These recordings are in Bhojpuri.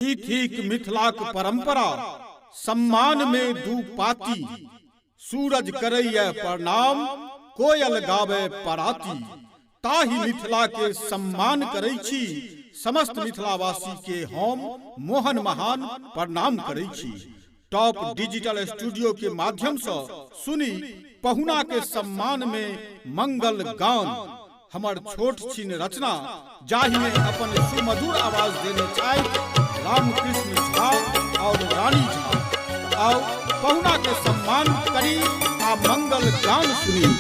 ई थीक मिथिलाक परंपरा, सम्मान में दू पाती। सूरज करैया प्रणाम, कोयल गावे पराती। ताहि मिथिला के सम्मान करै छी, समस्त मिथिलावासी के हम मोहन महान प्रणाम करै छी। टॉप डिजिटल स्टूडियो के माध्यम से सुनी पहुना के सम्मान में मंगल गान, हमर छोट छीन रचना, जाहि में अपन सुमधुर आवाज देने चाहे रामकृष्ण झा और रानी झा। और पहुना के सम्मान करी आ मंगल गान सुनी।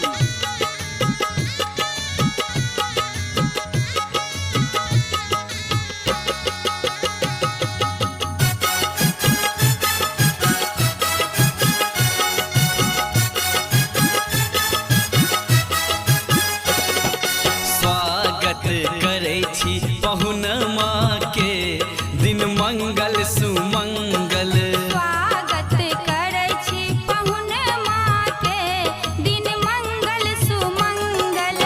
पहुनमा के दिन मंगल सुमंगल, स्वागत करै छी पहुनमा के दिन मंगल सुमंगल।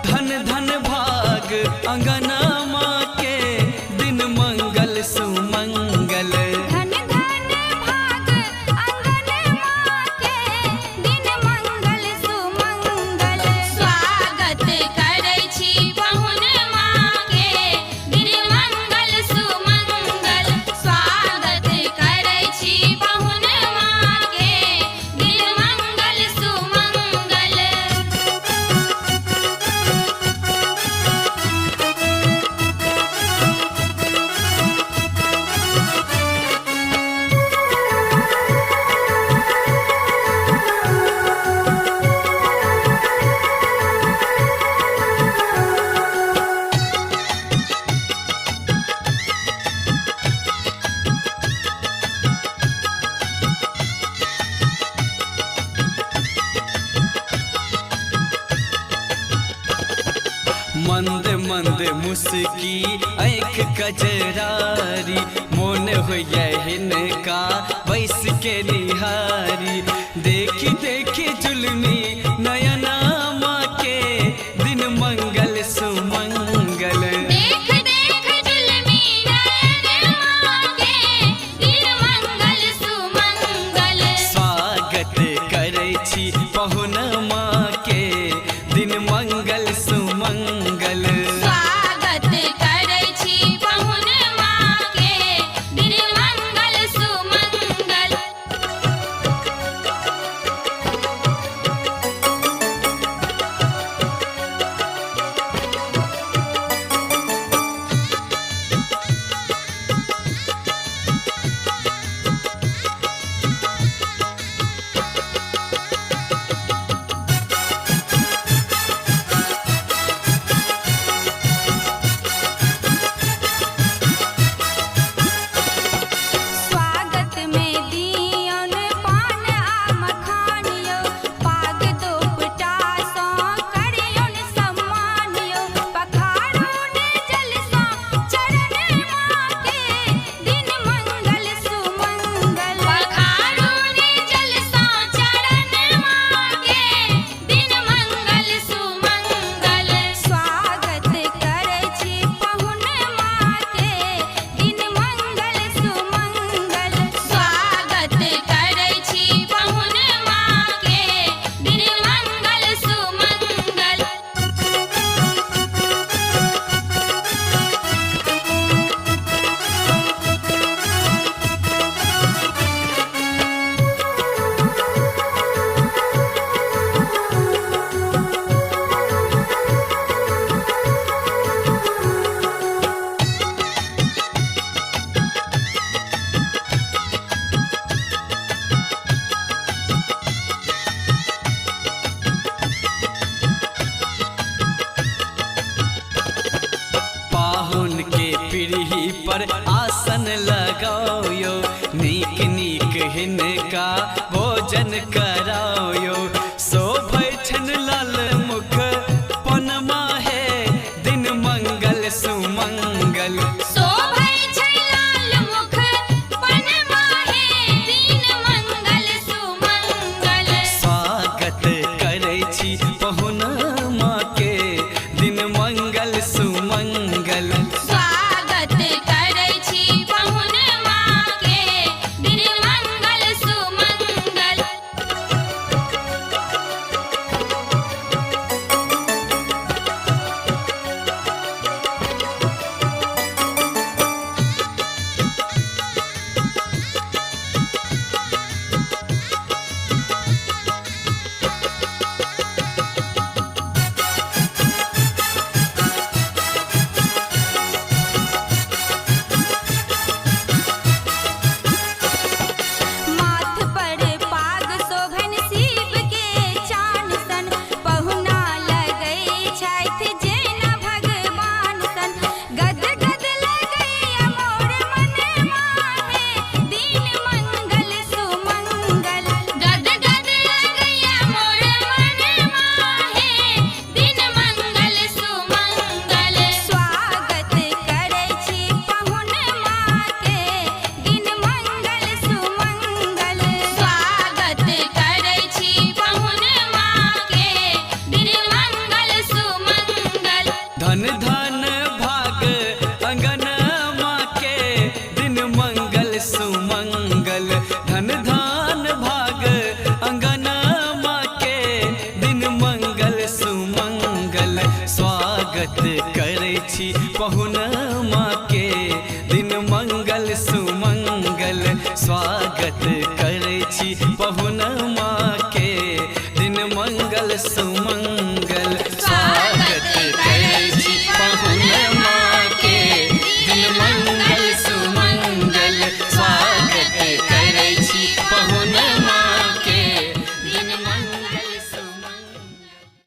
धन धन भाग अंगनमा के दिन मंगल सुमंगल। धन धन भाग अंगनमा के दिन मंगल सुमंगल। स्वागत करै छी पहुनमा मंद मंद मुस्की आँख कजरारी, मोन होइया हिनका बैस के निहारी। देखी देखी जुलमी नयनमा के दिन मंगल सुमंगल। देख देख जुलमी नयनमा के दिन मंगल सुमंगल। स्वागत करै छी पहुनमा के दिन मंगल सुमंगल। स्वागत करै छी पहुनमा के दिन मंगल सुमंगल। स्वागत में दियौन पान आ मखानियो, पाग दोपटा सँ करियौन सम्मानियो। पखारुन जल सँ चरणमा के दिन मंगल सुमंगल। पखारुन जल सँ चरणमा के दिन मंगल सुमंगल। स्वागत करै छी पहुनमा के दिन मंगल सुमंगल। स्वागत करै छी पहुनमा के दिन मंगल सुमंगल। पाहुन के पीढ़ी पर आसन लगाओ, नीक नीक हिनका भोजन कराओ। शोभै छन लाल मुख पनमा हे दिन मंगल सुमंगल। शोभै छै लाल मुख पनमा हे दिन मंगल सुमंगल। स्वागत करै छी पहुनमा के दिन मंगल सुमंगल। स्वागत करै छी पहुनमा करै छी पहुनमा के दिन मंगल सुमंगल स्वागत करै छी पहुनमा